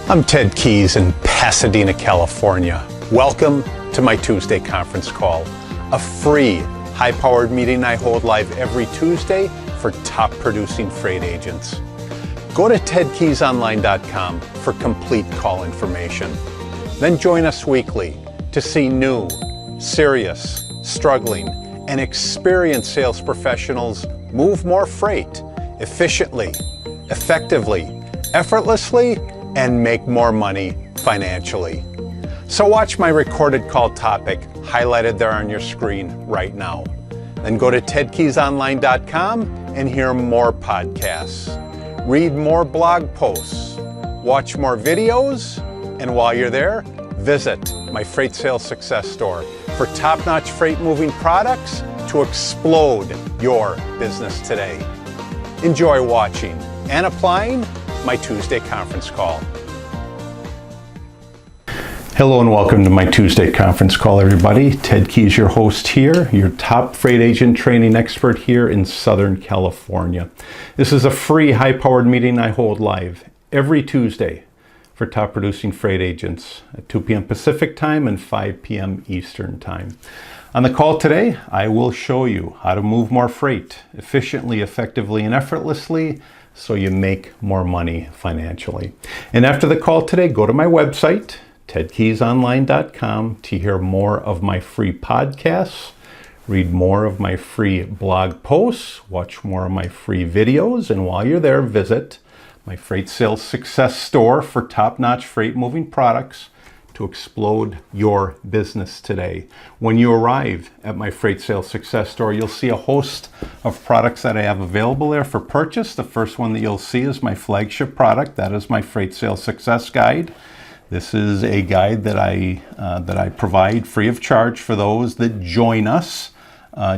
I'm Ted Keys in Pasadena, California. Welcome to my Tuesday conference call, a free, high-powered meeting I hold live every Tuesday for top-producing freight agents. Go to tedkeysonline.com for complete call information. Then join us weekly to see new, serious, struggling, and experienced sales professionals move more freight efficiently, effectively, effortlessly, and make more money financially. So watch my recorded call topic highlighted there on your screen right now. Then go to tedkeysonline.com and hear more podcasts, read more blog posts, watch more videos, and while you're there, visit my Freight Sales Success Store for top-notch freight moving products to explode your business today. Enjoy watching and applying my Tuesday conference call. Hello and welcome to my Tuesday conference call, everybody. Ted Keys, your host here, your top freight agent training expert here in Southern California. This is a free, high-powered meeting I hold live every Tuesday for top producing freight agents at 2 p.m. Pacific time and 5 p.m. Eastern time. On the call today, I will show you how to move more freight efficiently, effectively, and effortlessly so you make more money financially. And after the call today, go to my website, tedkeysonline.com, to hear more of my free podcasts, read more of my free blog posts, watch more of my free videos, and while you're there, visit my Freight Sales Success Store for top-notch freight moving products to explode your business today. When you arrive at my Freight Sales Success Store, you'll see a host of products that I have available there for purchase. The first one that you'll see is my flagship product. That is my Freight Sales Success Guide. This is a guide that I provide free of charge for those that join us,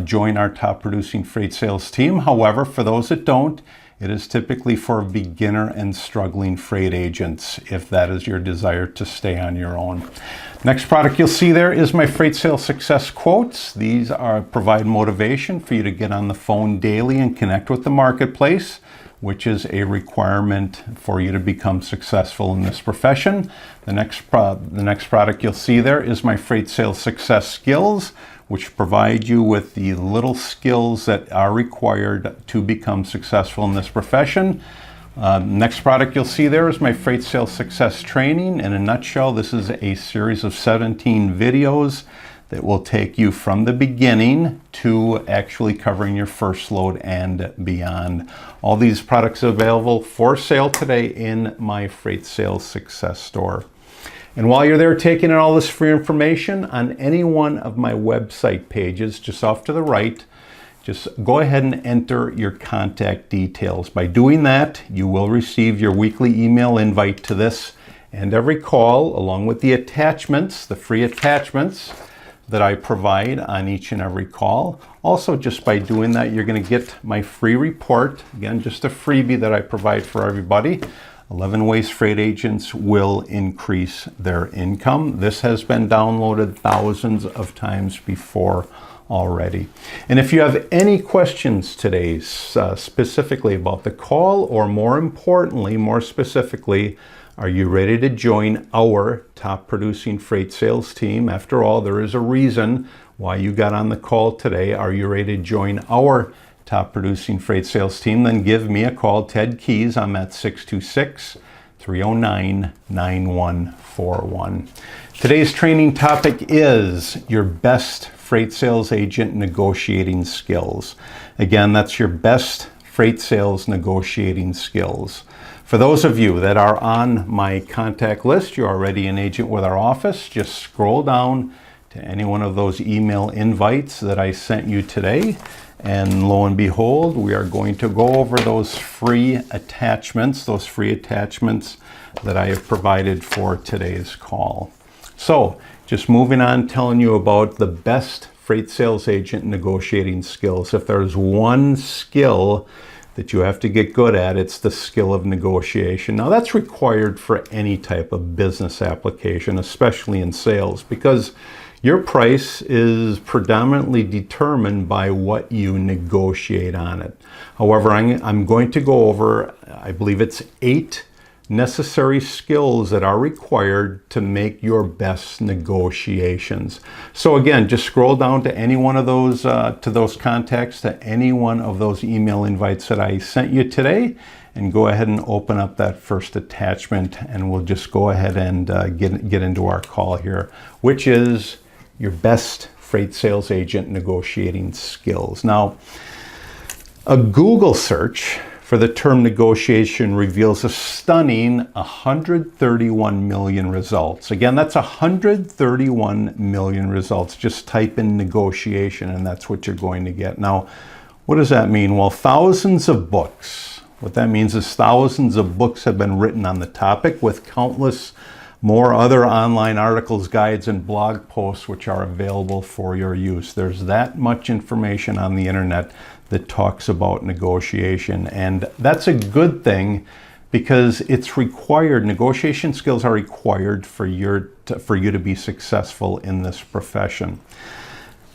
join our top producing freight sales team. However, for those that don't, it is typically for beginner and struggling freight agents, if that is your desire to stay on your own. Next product you'll see there is my Freight Sales Success Quotes. These provide motivation for you to get on the phone daily and connect with the marketplace, which is a requirement for you to become successful in this profession. The next product you'll see there is my Freight Sales Success Skills, which provide you with the little skills that are required to become successful in this profession. Next product you'll see there is my Freight Sales Success Training. In a nutshell, this is a series of 17 videos that will take you from the beginning to actually covering your first load and beyond. All these products are available for sale today in my Freight Sales Success Store. And while you're there taking in all this free information, on any one of my website pages, just off to the right, just go ahead and enter your contact details. By doing that, you will receive your weekly email invite to this and every call, along with the attachments, the free attachments that I provide on each and every call. Also, just by doing that, you're going to get my free report. Again, just a freebie that I provide for everybody. 11 ways freight agents will increase their income. This has been downloaded thousands of times before already. And if you have any questions today, specifically about the call, or more importantly, more specifically, are you ready to join our top producing freight sales team? After all, there is a reason why you got on the call today. Are you ready to join our top producing freight sales team? Then give me a call, Ted Keys. I'm at 626-309-9141. Today's training topic is your best freight sales agent negotiating skills. Again, that's your best freight sales negotiating skills. For those of you that are on my contact list, you're already an agent with our office, just scroll down to any one of those email invites that I sent you today. And lo and behold, we are going to go over those free attachments that I have provided for today's call. So, just moving on, telling you about the best freight sales agent negotiating skills. If there's one skill that you have to get good at, it's the skill of negotiation. Now, that's required for any type of business application, especially in sales, because Your price is predominantly determined by what you negotiate on it. However, I'm going to go over, I believe it's 8 necessary skills that are required to make your best negotiations. So again, just scroll down to any one of those, to those contacts, to any one of those email invites that I sent you today, and go ahead and open up that first attachment, and we'll just go ahead and get into our call here, which is your best freight sales agent negotiating skills. Now, a Google search for the term negotiation reveals a stunning 131 million results. Again, that's 131 million results. Just type in negotiation and that's what you're going to get. Now, what does that mean? Well, thousands of books. What that means is thousands of books have been written on the topic, with countless more other online articles, guides, and blog posts which are available for your use. There's that much information on the internet that talks about negotiation, and that's a good thing because it's required. Negotiation skills are required for you to be successful in this profession.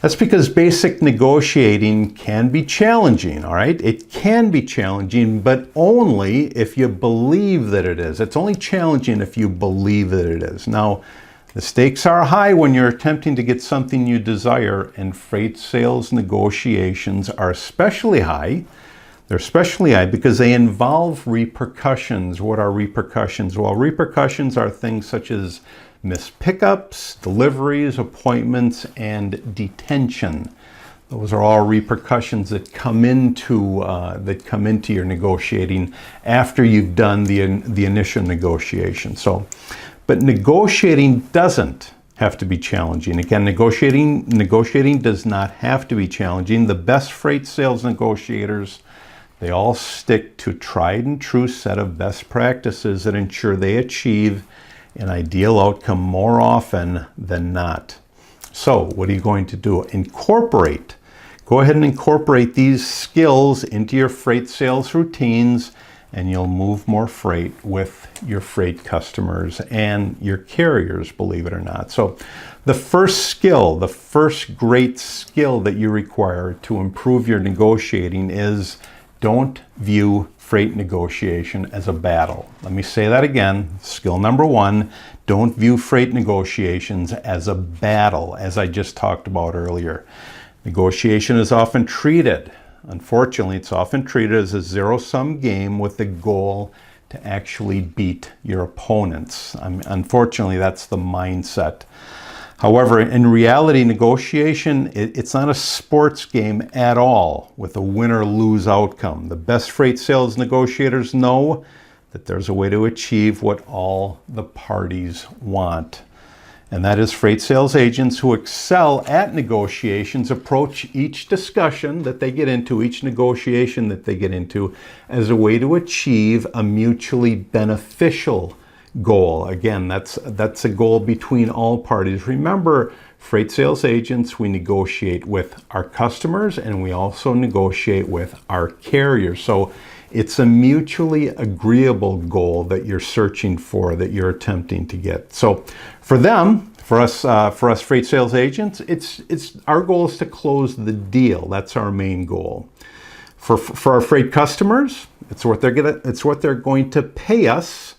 That's because basic negotiating can be challenging, all right? It can be challenging, but only if you believe that it is. It's only challenging if you believe that it is. Now, the stakes are high when you're attempting to get something you desire, and freight sales negotiations are especially high. They're especially high because they involve repercussions. What are repercussions? Well, repercussions are things such as missed pickups, deliveries, appointments, and detention. Those are all repercussions that come into your negotiating after you've done the initial negotiation. But negotiating doesn't have to be challenging. Again, negotiating does not have to be challenging. The best freight sales negotiators, they all stick to tried and true set of best practices that ensure they achieve an ideal outcome more often than not. So what are you going to do? Go ahead and incorporate these skills into your freight sales routines, and you'll move more freight with your freight customers and your carriers, believe it or not. So the first great skill that you require to improve your negotiating is don't view freight negotiation as a battle. Let me say that again. Skill number 1, don't view freight negotiations as a battle, as I just talked about earlier. Negotiation is often treated, unfortunately, it's often treated as a zero-sum game with the goal to actually beat your opponents. Unfortunately, that's the mindset. However, in reality, negotiation, it's not a sports game at all with a win or lose outcome. The best freight sales negotiators know that there's a way to achieve what all the parties want. And that is freight sales agents who excel at negotiations approach each discussion that they get into, each negotiation that they get into, as a way to achieve a mutually beneficial goal. Again, that's a goal between all parties. Remember, freight sales agents, we negotiate with our customers and we also negotiate with our carriers. So it's a mutually agreeable goal that you're searching for, that you're attempting to get. So for us freight sales agents, it's our goal is to close the deal. That's our main goal. For our freight customers, it's what they're going to pay us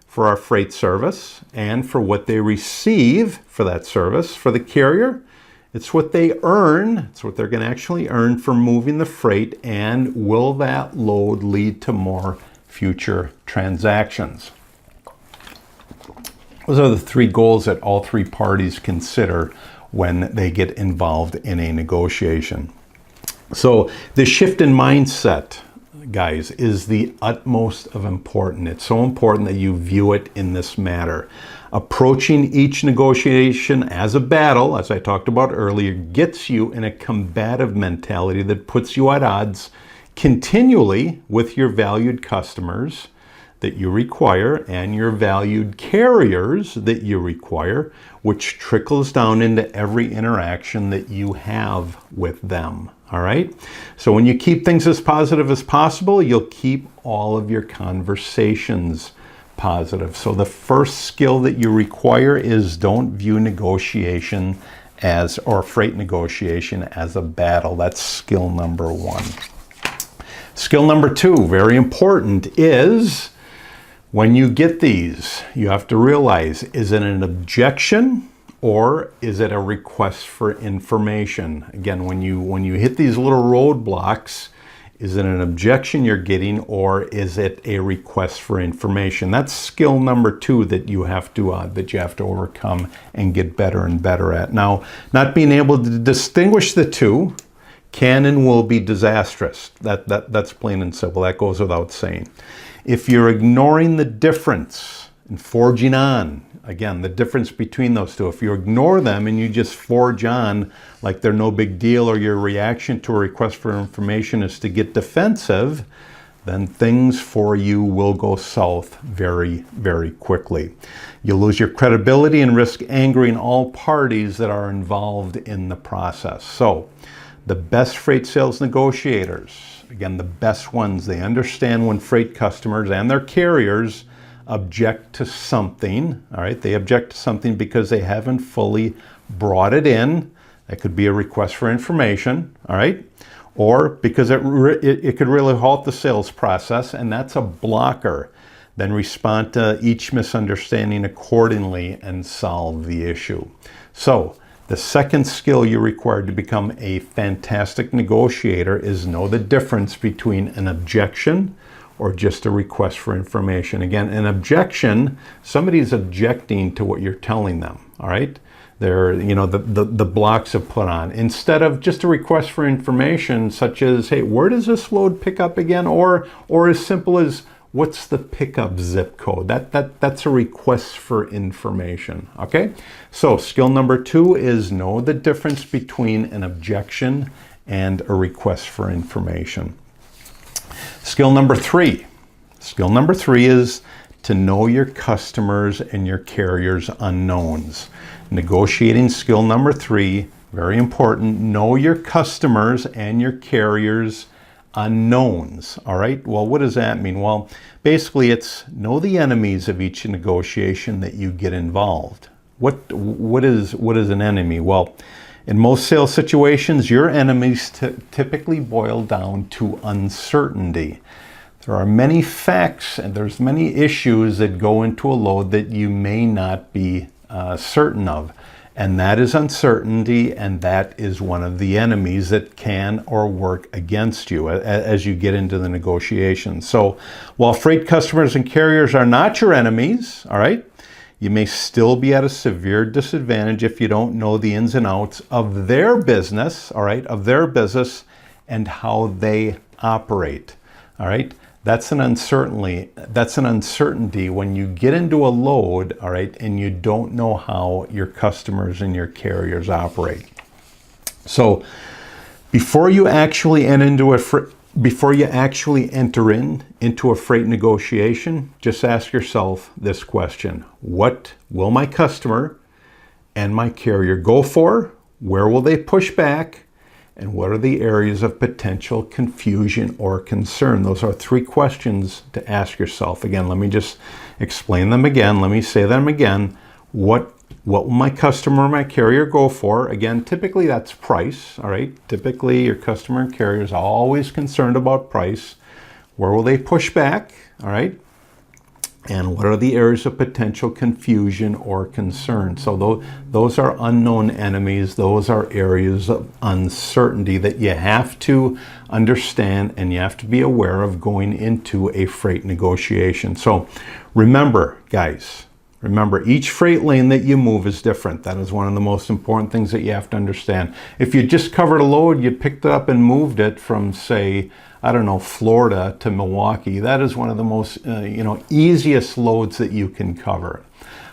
for our freight service and for what they receive for that service. For the carrier, it's what they earn. It's what they're going to actually earn for moving the freight, and will that load lead to more future transactions? Those are the 3 goals that all 3 parties consider when they get involved in a negotiation. So the shift in mindset, guys, is the utmost of important. It's so important that you view it in this manner. Approaching each negotiation as a battle, as I talked about earlier, gets you in a combative mentality that puts you at odds continually with your valued customers that you require and your valued carriers that you require, which trickles down into every interaction that you have with them. All right? So when you keep things as positive as possible, you'll keep all of your conversations positive. So the first skill that you require is don't view negotiation or freight negotiation as a battle. That's skill number 1. Skill number 2, very important, is when you get these, you have to realize, is it an objection or is it a request for information? Again, when you hit these little roadblocks, is it an objection you're getting or is it a request for information? That's skill number 2 that you have to overcome and get better and better at. Now, not being able to distinguish the two can and will be disastrous. That's plain and simple. That goes without saying. If you're ignoring the difference and forging on, again, the difference between those two, if you ignore them and you just forge on like they're no big deal, or your reaction to a request for information is to get defensive, then things for you will go south very, very quickly. You'll lose your credibility and risk angering all parties that are involved in the process. So, the best freight sales negotiators, again, the best ones, they understand when freight customers and their carriers object to something, all right? They object to something because they haven't fully brought it in. That could be a request for information, all right? Or because it could really halt the sales process, and that's a blocker. Then respond to each misunderstanding accordingly and solve the issue. So, the second skill you're required to become a fantastic negotiator is know the difference between an objection or just a request for information. Again, an objection, somebody's objecting to what you're telling them, all right? They're, the blocks are put on. Instead of just a request for information such as, hey, where does this load pick up again? Or as simple as, what's the pickup zip code? That's a request for information, okay? So skill number 2 is know the difference between an objection and a request for information. Skill number 3 is to know your customers and your carriers' unknowns. Negotiating skill number 3, very important, know your customers and your carriers' unknowns, all right? Well, what does that mean? Well, basically it's know the enemies of each negotiation that you get involved. What is an enemy? Well, in most sales situations, your enemies typically boil down to uncertainty. There are many facts and there's many issues that go into a load that you may not be certain of. And that is uncertainty, and that is one of the enemies that can or work against you as you get into the negotiations. So while freight customers and carriers are not your enemies, all right, you may still be at a severe disadvantage if you don't know the ins and outs of their business, all right, of their business and how they operate, all right? That's an uncertainty when you get into a load, all right, and you don't know how your customers and your carriers operate. So before you actually enter into a freight negotiation, just ask yourself this question: what will my customer and my carrier go for? Where will they push back? And what are the areas of potential confusion or concern? Those are 3 questions to ask yourself. Again, let me just explain them again. Let me say them again. What will my customer or my carrier go for? Again, typically that's price, all right? Typically your customer and carrier is always concerned about price. Where will they push back, all right? And what are the areas of potential confusion or concern? So those are unknown enemies. Those are areas of uncertainty that you have to understand and you have to be aware of going into a freight negotiation. So remember, guys, each freight lane that you move is different. That is one of the most important things that you have to understand. If you just covered a load, you picked it up and moved it from, say, I don't know, Florida to Milwaukee, that is one of the most, easiest loads that you can cover.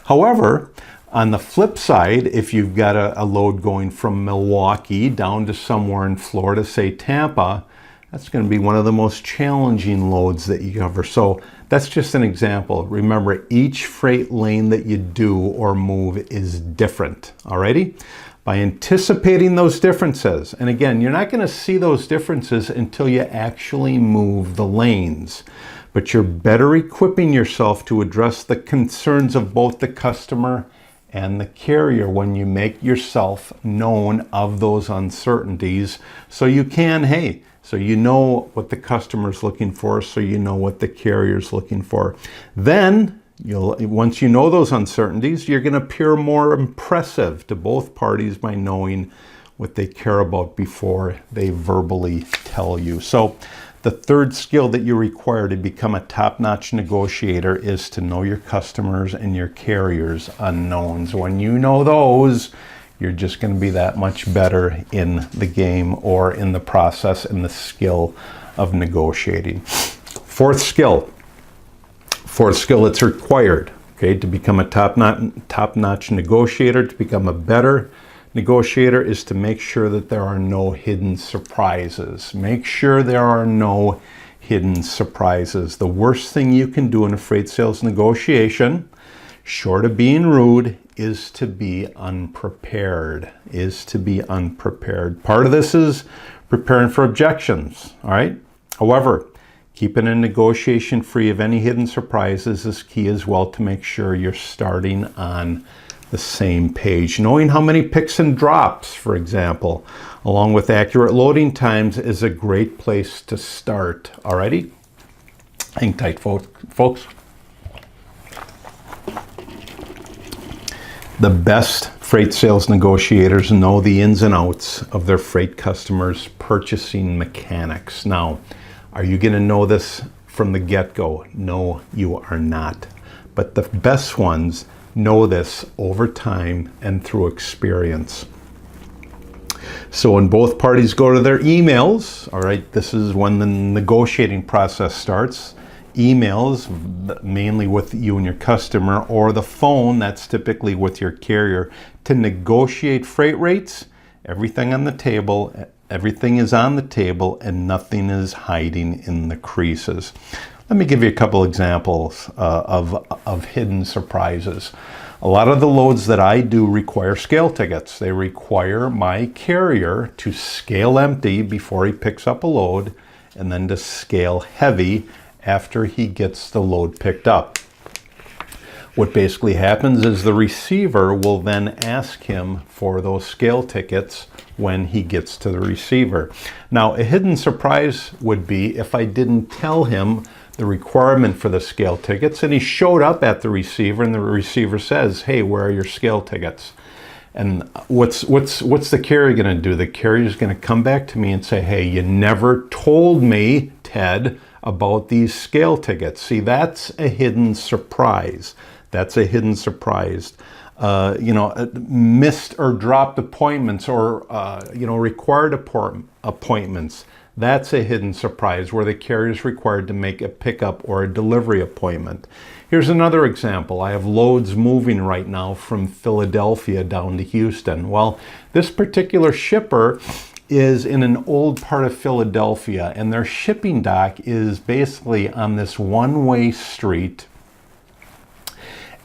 However, on the flip side, if you've got a load going from Milwaukee down to somewhere in Florida, say Tampa, that's going to be one of the most challenging loads that you cover. So that's just an example. Remember, each freight lane that you do or move is different, alrighty? By anticipating those differences, and again, you're not going to see those differences until you actually move the lanes, but you're better equipping yourself to address the concerns of both the customer and the carrier when you make yourself known of those uncertainties, so you can, so you know what the customer's looking for, so you know what the carrier's looking for. Then once you know those uncertainties, you're going to appear more impressive to both parties by knowing what they care about before they verbally tell you. So the third skill that you require to become a top-notch negotiator is to know your customers and your carriers' unknowns. When you know those, you're just going to be that much better in the game or in the process and the skill of negotiating. Fourth skill that's required, okay, to become a top-notch negotiator, to become a better negotiator, is to make sure that there are no hidden surprises. Make sure there are no hidden surprises. The worst thing you can do in a freight sales negotiation, short of being rude, is to be unprepared. Part of this is preparing for objections, all right? However, keeping a negotiation free of any hidden surprises is key as well to make sure you're starting on the same page. Knowing how many picks and drops, for example, along with accurate loading times is a great place to start. Alrighty? Hang tight, folks. The best freight sales negotiators know the ins and outs of their freight customers' purchasing mechanics. Now, are you going to know this from the get-go? No, you are not. But the best ones know this over time and through experience. So when both parties go to their emails, all right, this is when the negotiating process starts. Emails, mainly with you and your customer, or the phone, that's typically with your carrier, to negotiate freight rates. Everything on the table, everything is on the table, and nothing is hiding in the creases. Let me give you a couple examples of hidden surprises. A lot of the loads that I do require scale tickets. They require my carrier to scale empty before he picks up a load, and then to scale heavy after he gets the load picked up. What basically happens is the receiver will then ask him for those scale tickets when he gets to the receiver. Now, a hidden surprise would be if I didn't tell him the requirement for the scale tickets and he showed up at the receiver and the receiver says, "Hey, where are your scale tickets?" And what's the carrier going to do? The carrier is going to come back to me and say, "Hey, you never told me, Ted, about these scale tickets." See, that's a hidden surprise. That's a hidden surprise. Missed or dropped appointments or, required appointments. That's a hidden surprise where the carrier is required to make a pickup or a delivery appointment. Here's another example. I have loads moving right now from Philadelphia down to Houston. Well, this particular shipper is in an old part of Philadelphia, and their shipping dock is basically on this one-way street.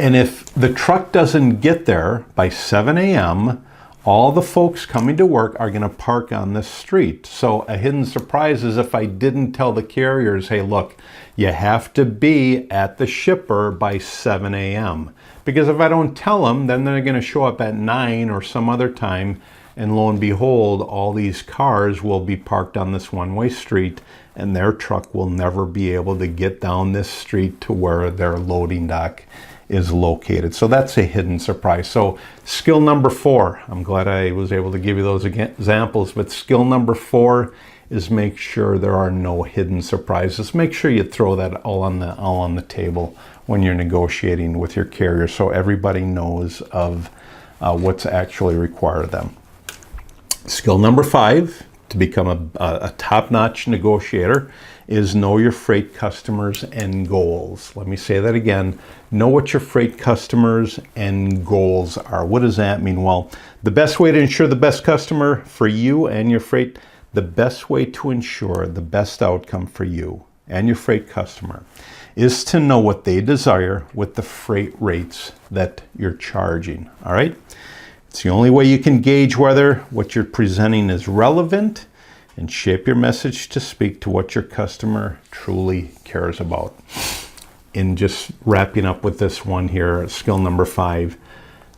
And if the truck doesn't get there by 7 a.m., all the folks coming to work are going to park on this street. So a hidden surprise is if I didn't tell the carriers, "Hey, look, you have to be at the shipper by 7 a.m. Because if I don't tell them, then they're going to show up at 9 or some other time, and lo and behold, all these cars will be parked on this one-way street, and their truck will never be able to get down this street to where their loading dock is located. So that's a hidden surprise. So skill number 4, I'm glad I was able to give you those examples, but skill number 4 is make sure there are no hidden surprises. Make sure you throw that all on the table when you're negotiating with your carrier so everybody knows of what's actually required of them. Skill number 5 to become a top-notch negotiator is know your freight customers and goals. Let me say that again. Know what your freight customers and goals are. What does that mean? Well, the best way to ensure the best customer for you and your freight, the best way to ensure the best outcome for you and your freight customer is to know what they desire with the freight rates that you're charging. All right? It's the only way you can gauge whether what you're presenting is relevant and shape your message to speak to what your customer truly cares about. In just wrapping up with this one here, skill number 5,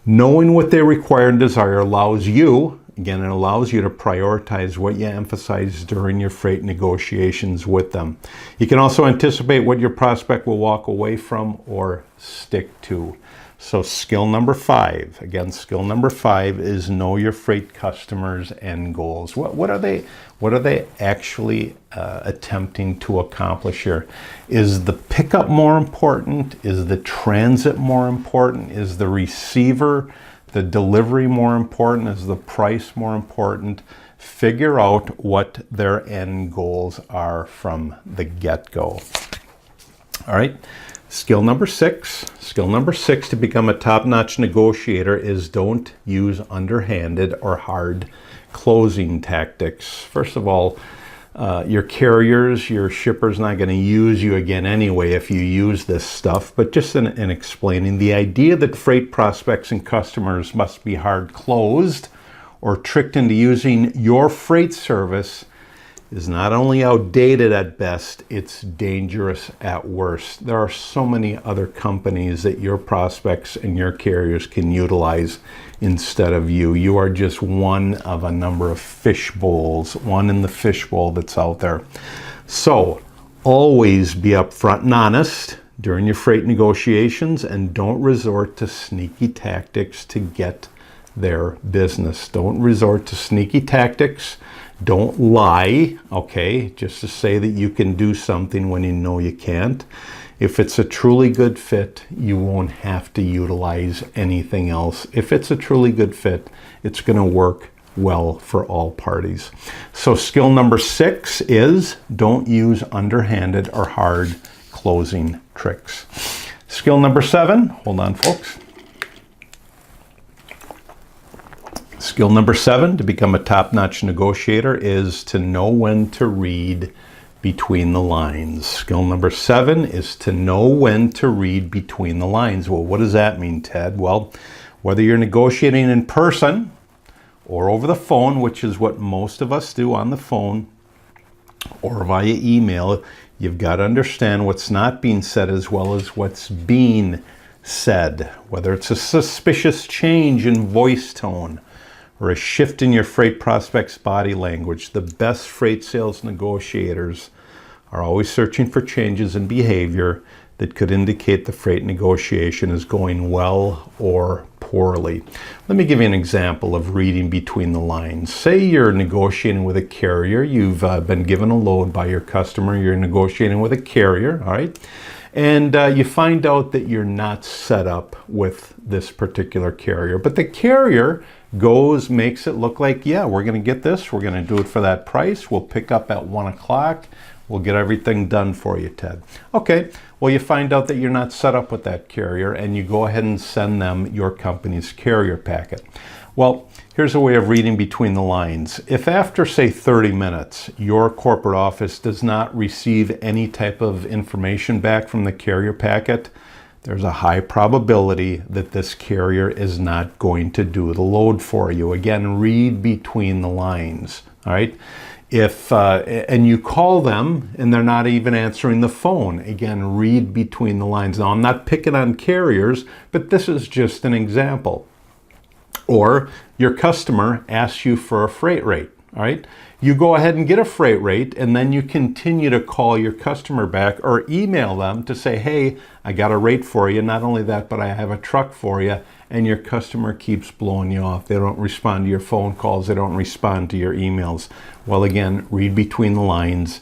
Knowing what they require and desire allows you, again, it allows you to prioritize what you emphasize during your freight negotiations with them. You can also anticipate what your prospect will walk away from or stick to. So skill number 5, again, skill number 5 is know your freight customers' end goals. What are they actually attempting to accomplish here? Is the pickup more important? Is the transit more important? Is the receiver, the delivery more important? Is the price more important? Figure out what their end goals are from the get-go. All right. Skill number 6 to become a top-notch negotiator is don't use underhanded or hard closing tactics. First of all, your carriers, your shipper's not going to use you again anyway if you use this stuff, but just in explaining the idea that freight prospects and customers must be hard closed or tricked into using your freight service is not only outdated at best, it's dangerous at worst. There are so many other companies that your prospects and your carriers can utilize instead of you. You are just one of a number of fish bowls, one in the fishbowl that's out there. So always be upfront and honest during your freight negotiations, and don't resort to sneaky tactics to get their business. Don't resort to sneaky tactics. Don't lie, okay, just to say that you can do something when you know you can't. If it's a truly good fit, you won't have to utilize anything else. If it's a truly good fit, it's going to work well for all parties. So skill number 6 is don't use underhanded or hard closing tricks. Skill number 7, hold on folks. Skill number 7 to become a top-notch negotiator is to know when to read between the lines. Skill number 7 is to know when to read between the lines. Well, what does that mean, Ted? Well, whether you're negotiating in person or over the phone, which is what most of us do on the phone, or via email, you've got to understand what's not being said as well as what's being said. Whether it's a suspicious change in voice tone, or a shift in your freight prospect's body language, the best freight sales negotiators are always searching for changes in behavior that could indicate the freight negotiation is going well or poorly. Let me give you an example of reading between the lines. Say you're negotiating with a carrier. You've been given a load by your customer. You're negotiating with a carrier, all right? And you find out that you're not set up with this particular carrier. But the carrier makes it look like, yeah, we're going to get this. We're going to do it for that price. We'll pick up at 1 o'clock. We'll get everything done for you, Ted. Okay, well, you find out that you're not set up with that carrier, and you go ahead and send them your company's carrier packet. Well, here's a way of reading between the lines. If after, say, 30 minutes, your corporate office does not receive any type of information back from the carrier packet, there's a high probability that this carrier is not going to do the load for you. Again, read between the lines, all right? If and you call them and they're not even answering the phone, again, read between the lines. Now, I'm not picking on carriers, but this is just an example. Or your customer asks you for a freight rate, all right? You go ahead and get a freight rate, and then you continue to call your customer back or email them to say, hey, I got a rate for you. Not only that, but I have a truck for you. And your customer keeps blowing you off. They don't respond to your phone calls. They don't respond to your emails. Well, again, read between the lines.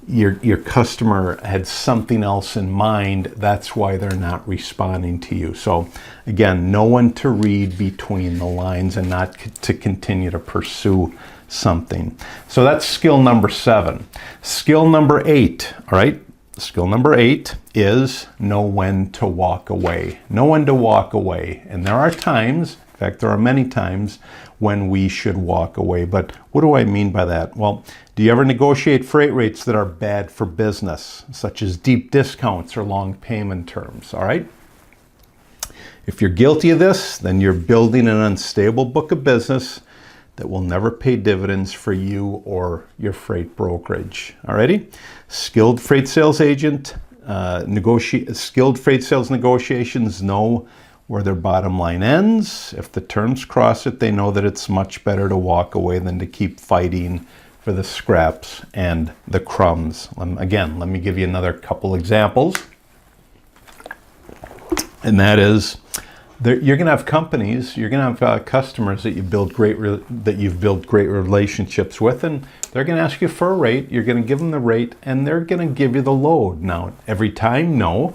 Your customer had something else in mind. That's why they're not responding to you. So again, know when to read between the lines and not to continue to pursue something. So that's skill number 7. Skill number 8, all right? Skill number 8 is know when to walk away. Know when to walk away. And there are times, in fact, there are many times when we should walk away. But what do I mean by that? Well, do you ever negotiate freight rates that are bad for business, such as deep discounts or long payment terms, all right? If you're guilty of this, then you're building an unstable book of business that will never pay dividends for you or your freight brokerage. Alrighty? Skilled freight sales agent, skilled freight sales negotiations know where their bottom line ends. If the terms cross it, they know that it's much better to walk away than to keep fighting for the scraps and the crumbs. Again, let me give you another couple examples. And that is, you're going to have companies, you're going to have customers that you've built great relationships with, and they're going to ask you for a rate. You're going to give them the rate, and they're going to give you the load. Now, every time, no.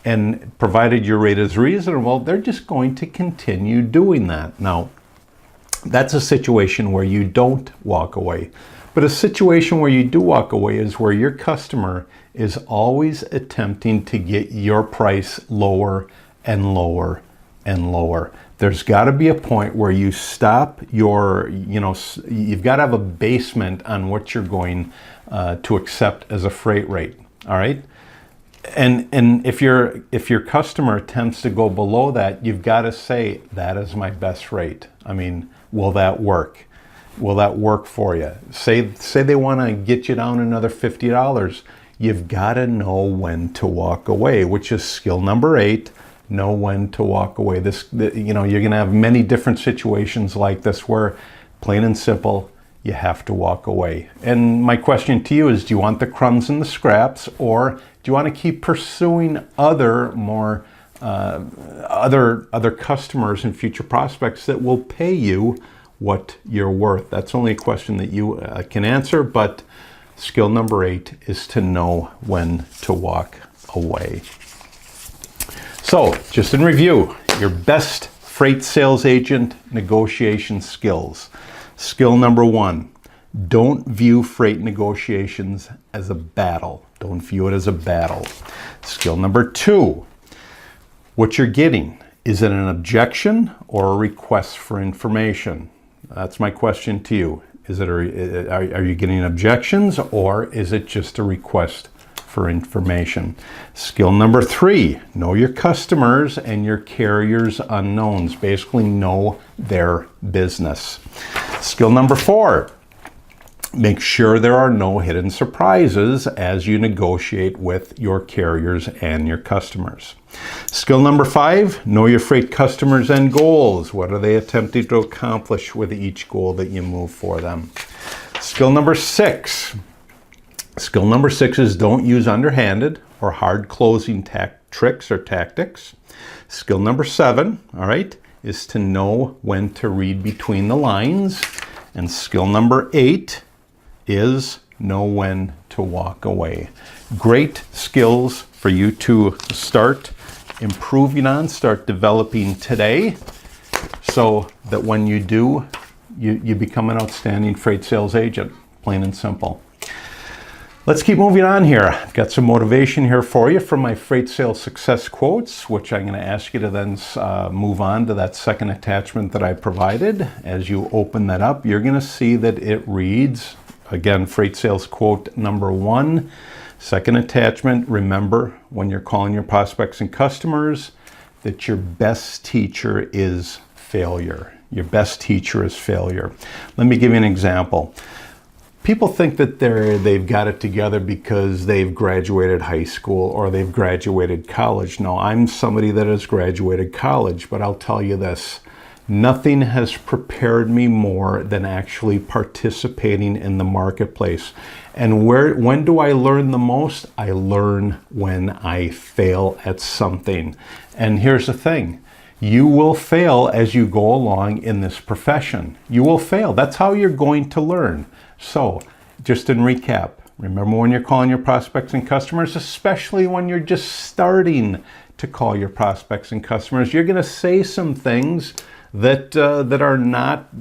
And provided your rate is reasonable, they're just going to continue doing that. Now, that's a situation where you don't walk away. But a situation where you do walk away is where your customer is always attempting to get your price lower and lower and lower. There's got to be a point where you stop your, you've got to have a basement on what you're going to accept as a freight rate. All right. And if your customer attempts to go below that, you've got to say, that is my best rate. I mean, will that work? Will that work for you? Say they want to get you down another $50. You've got to know when to walk away, which is skill number 8. Know when to walk away. You're going to have many different situations like this where, plain and simple, you have to walk away. And my question to you is, do you want the crumbs and the scraps, or do you want to keep pursuing other customers and future prospects that will pay you what you're worth? That's only a question that you can answer, but skill number 8 is to know when to walk away. So, just in review, your best freight sales agent negotiation skills. Skill number 1, don't view freight negotiations as a battle. Don't view it as a battle. Skill number 2, what you're getting, is it an objection or a request for information? That's my question to you. Are you getting objections, or is it just a request for information? Skill number 3, know your customers and your carrier's unknowns. Basically, know their business. Skill number 4, make sure there are no hidden surprises as you negotiate with your carriers and your customers. Skill number 5, know your freight customers and goals. What are they attempting to accomplish with each goal that you move for them? Skill number 6. Skill number 6 is don't use underhanded or hard closing tricks or tactics. Skill number 7, all right, is to know when to read between the lines. And skill number 8 is know when to walk away. Great skills for you to start improving on, start developing today, so that when you do, you become an outstanding freight sales agent, plain and simple. Let's keep moving on here. I've got some motivation here for you from my freight sales success quotes, which I'm going to ask you to then move on to that second attachment that I provided. As you open that up, you're going to see that it reads, again, freight sales quote number 1, second attachment. Remember, when you're calling your prospects and customers, that your best teacher is failure. Your best teacher is failure. Let me give you an example. People think that they've got it together because they've graduated high school or they've graduated college. No, I'm somebody that has graduated college, but I'll tell you this. Nothing has prepared me more than actually participating in the marketplace. And when do I learn the most? I learn when I fail at something. And here's the thing. You will fail as you go along in this profession. You will fail. That's how you're going to learn. So, just in recap, remember when you're calling your prospects and customers, especially when you're just starting to call your prospects and customers, you're going to say some things that are not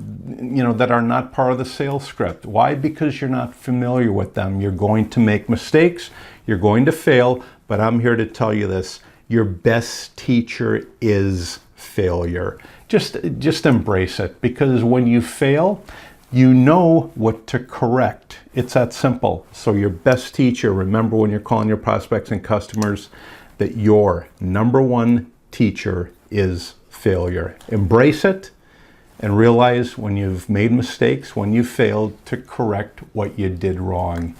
part of the sales script. Why? Because you're not familiar with them. You're going to make mistakes. You're going to fail. But I'm here to tell you this: your best teacher is failure. Just embrace it, because when you fail, you know what to correct. It's that simple. So your best teacher, remember when you're calling your prospects and customers, that your number 1 teacher is failure. Embrace it and realize when you've made mistakes, when you failed, to correct what you did wrong.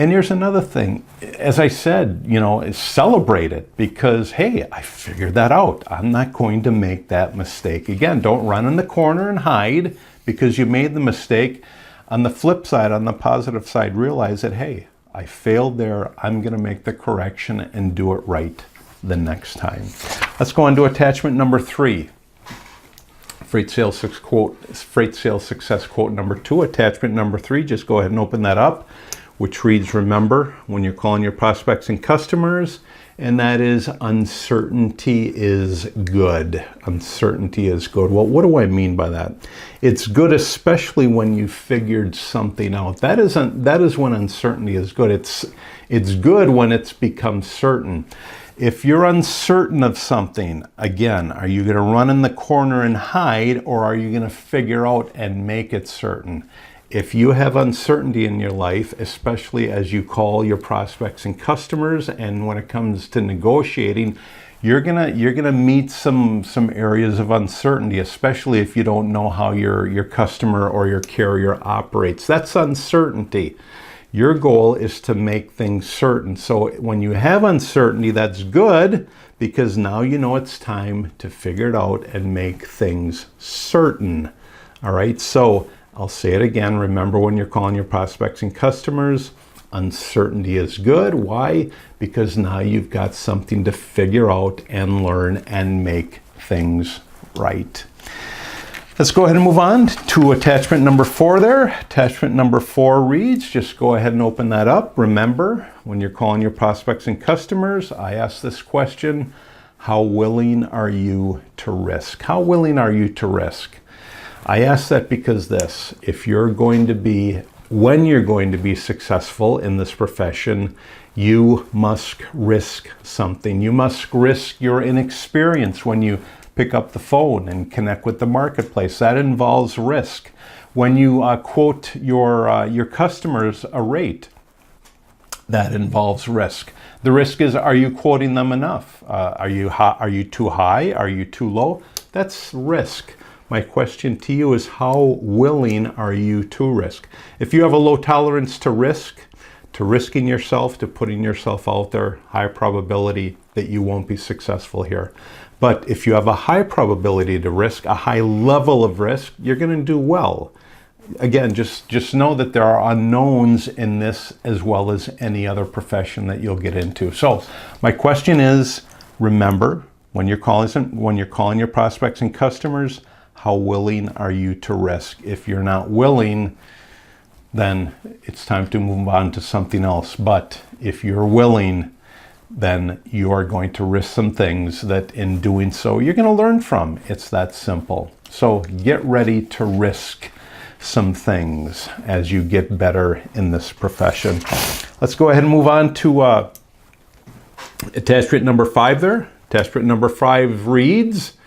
And here's another thing. As I said, celebrate it because, hey, I figured that out. I'm not going to make that mistake again. Don't run in the corner and hide because you made the mistake. On the flip side, on the positive side, realize that, hey, I failed there. I'm going to make the correction and do it right the next time. Let's go on to attachment number 3. Freight sales success quote number 2. Attachment number 3, just go ahead and open that up, which reads, remember when you're calling your prospects and customers, and that is uncertainty is good. Uncertainty is good. Well, what do I mean by that? It's good, especially when you figured something out. That is when uncertainty is good. It's good when it's become certain. If you're uncertain of something, again, are you going to run in the corner and hide, or are you going to figure out and make it certain? If you have uncertainty in your life, especially as you call your prospects and customers, and when it comes to negotiating, you're gonna meet some areas of uncertainty, especially if you don't know how your customer or your carrier operates. That's uncertainty. Your goal is to make things certain. So when you have uncertainty, that's good because now you know it's time to figure it out and make things certain. All right, so I'll say it again. Remember when you're calling your prospects and customers, uncertainty is good. Why? Because now you've got something to figure out and learn and make things right. Let's go ahead and move on to attachment number 4 there. Attachment number 4 reads, just go ahead and open that up. Remember, when you're calling your prospects and customers, I ask this question, how willing are you to risk? How willing are you to risk? I ask that because when you're going to be successful in this profession, you must risk something. You must risk your inexperience when you pick up the phone and connect with the marketplace. That involves risk. When you quote your customers a rate, that involves risk. The risk is, are you quoting them enough? Are you too high? Are you too low? That's risk. My question to you is, how willing are you to risk? If you have a low tolerance to risk, to risking yourself, to putting yourself out there, high probability that you won't be successful here. But if you have a high probability to risk, a high level of risk, you're going to do well. Again, just know that there are unknowns in this as well as any other profession that you'll get into. So my question is, remember, when you're calling your prospects and customers, how willing are you to risk? If you're not willing, then it's time to move on to something else. But if you're willing, then you are going to risk some things that in doing so, you're going to learn from. It's that simple. So get ready to risk some things as you get better in this profession. Let's go ahead and move on to attachment number 5 there. Attachment number 5 reads,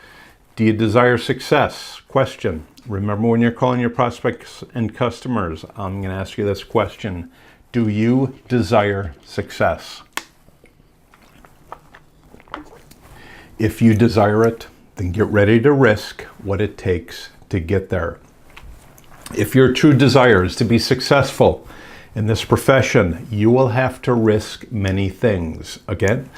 do you desire success? Question. Remember when you're calling your prospects and customers, I'm going to ask you this question. Do you desire success? If you desire it, then get ready to risk what it takes to get there. If your true desire is to be successful in this profession, you will have to risk many things. Again,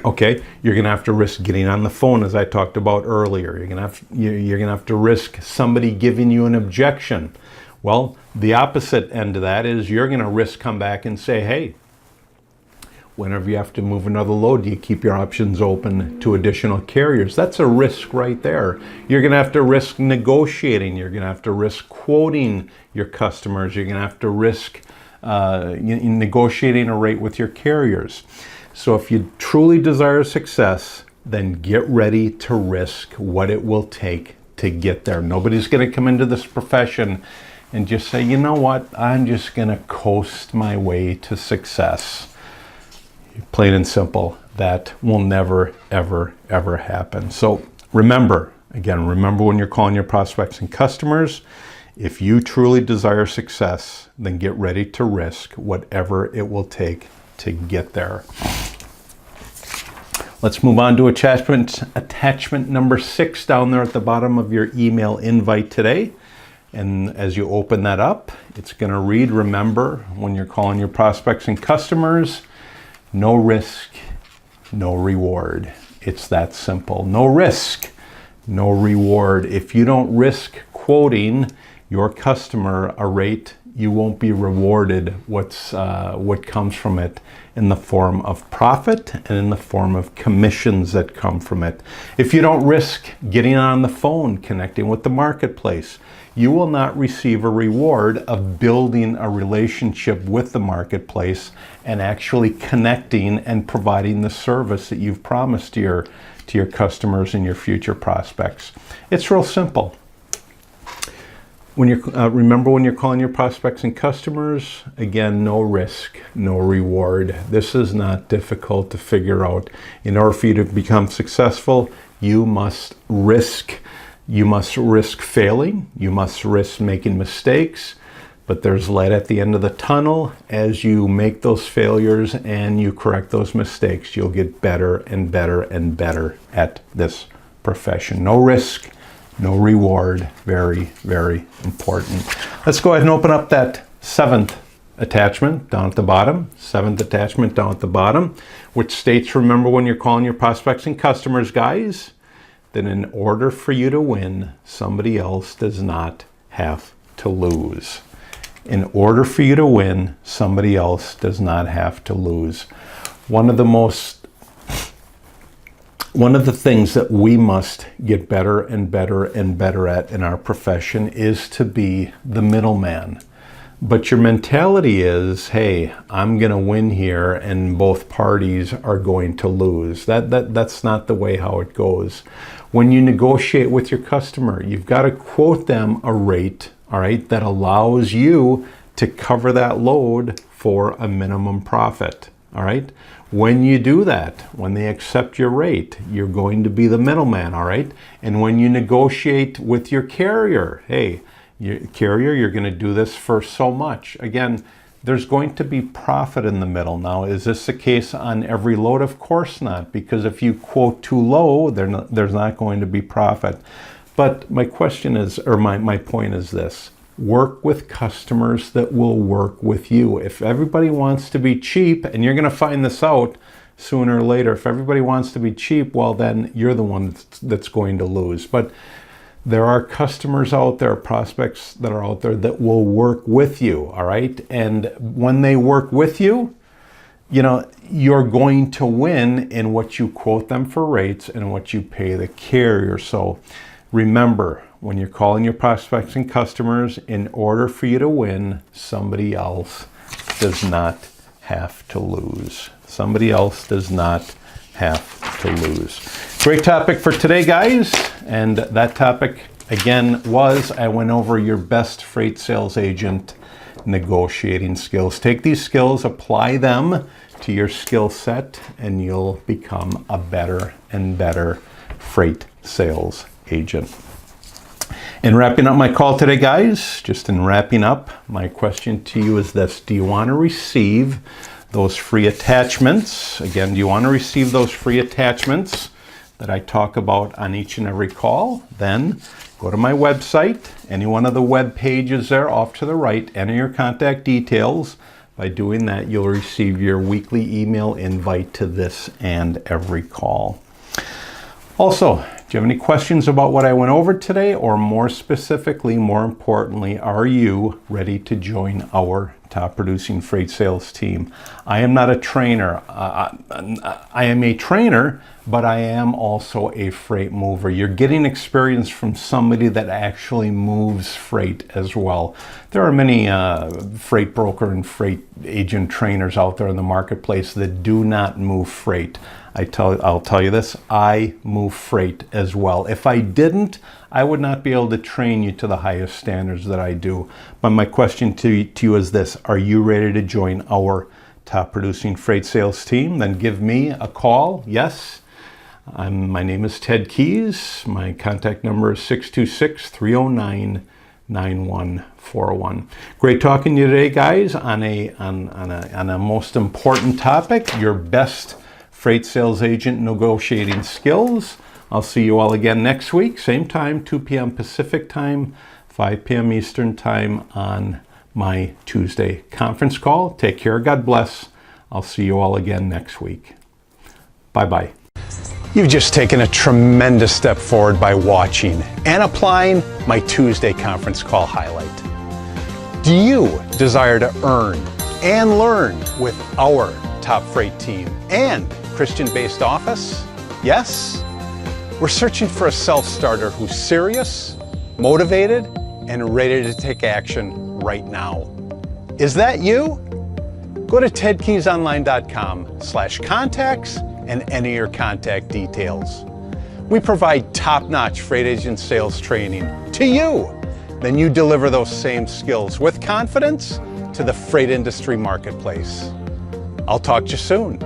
okay, you're going to have to risk getting on the phone, as I talked about earlier. You're going to have to risk somebody giving you an objection. Well, the opposite end of that is you're going to risk come back and say, hey, whenever you have to move another load, do you keep your options open to additional carriers? That's a risk right there. You're going to have to risk negotiating. You're going to have to risk quoting your customers. You're going to have to risk negotiating a rate with your carriers. So if you truly desire success, then get ready to risk what it will take to get there. Nobody's going to come into this profession and just say, you know what, I'm just going to coast my way to success. Plain and simple, that will never, ever, ever happen. So remember when you're calling your prospects and customers, if you truly desire success, then get ready to risk whatever it will take to get there. Let's move on to attachment number 6 down there at the bottom of your email invite today. And as you open that up, it's going to read, remember, when you're calling your prospects and customers, no risk, no reward. It's that simple. No risk, no reward. If you don't risk quoting your customer a rate, you won't be rewarded what comes from it in the form of profit and in the form of commissions that come from it. If you don't risk getting on the phone, connecting with the marketplace, you will not receive a reward of building a relationship with the marketplace and actually connecting and providing the service that you've promised to your customers and your future prospects. It's real simple. Remember when you're calling your prospects and customers, again, no risk, no reward. This is not difficult to figure out. In order for you to become successful, you must risk. You must risk failing. You must risk making mistakes. But there's light at the end of the tunnel. As you make those failures and you correct those mistakes, you'll get better and better and better at this profession. No risk, no reward. Very, very important. Let's go ahead and open up that seventh attachment down at the bottom. Seventh attachment down at the bottom, which states, remember when you're calling your prospects and customers, guys, that in order for you to win, somebody else does not have to lose. In order for you to win, somebody else does not have to lose. One of the things that we must get better and better and better at in our profession is to be the middleman. But your mentality is, hey, I'm going to win here and both parties are going to lose. That's not the way how it goes. When you negotiate with your customer, you've got to quote them a rate, all right, that allows you to cover that load for a minimum profit, all right? When you do that, when they accept your rate, you're going to be the middleman, all right? And when you negotiate with your carrier, hey, you're going to do this for so much. Again, there's going to be profit in the middle. Now, is this the case on every load? Of course not, because if you quote too low, there's not going to be profit. But my question is, or my point is this: work with customers that will work with you. If everybody wants to be cheap, and you're going to find this out sooner or later, if everybody wants to be cheap, well, then you're the one that's going to lose. But there are customers out there, prospects that are out there that will work with you, all right? And when they work with you, you're going to win in what you quote them for rates and what you pay the carrier. So remember, when you're calling your prospects and customers, in order for you to win, somebody else does not have to lose. Somebody else does not have to lose. Great topic for today, guys. And that topic, again, I went over your best freight sales agent negotiating skills. Take these skills, apply them to your skill set, and you'll become a better and better freight sales agent. In wrapping up my call today, guys, just in wrapping up, my question to you is this: do you want to receive those free attachments? Again, do you want to receive those free attachments that I talk about on each and every call? Then go to my website, any one of the web pages there off to the right, enter your contact details. By doing that, you'll receive your weekly email invite to this and every call. Also, do you have any questions about what I went over today? Or more specifically, more importantly, are you ready to join our top producing freight sales team? I am not a trainer. I am a trainer, but I am also a freight mover. You're getting experience from somebody that actually moves freight as well. There are many freight broker and freight agent trainers out there in the marketplace that do not move freight. I'll tell you this, I move freight as well. If I didn't, I would not be able to train you to the highest standards that I do. But my question to you is this: are you ready to join our top producing freight sales team? Then give me a call. Yes, my name is Ted Keys. My contact number is 626-309-9141. Great talking to you today, guys, on a most important topic: your best freight sales agent negotiating skills. I'll see you all again next week, same time, 2 p.m. Pacific time, 5 p.m. Eastern Time on my Tuesday conference call. Take care. God bless. I'll see you all again next week. Bye-bye. You've just taken a tremendous step forward by watching and applying my Tuesday conference call highlight. Do you desire to earn and learn with our top freight team and Christian-based office? Yes? We're searching for a self-starter who's serious, motivated, and ready to take action right now. Is that you? Go to tedkeysonline.com/contacts and enter your contact details. We provide top-notch freight agent sales training to you. Then you deliver those same skills with confidence to the freight industry marketplace. I'll talk to you soon.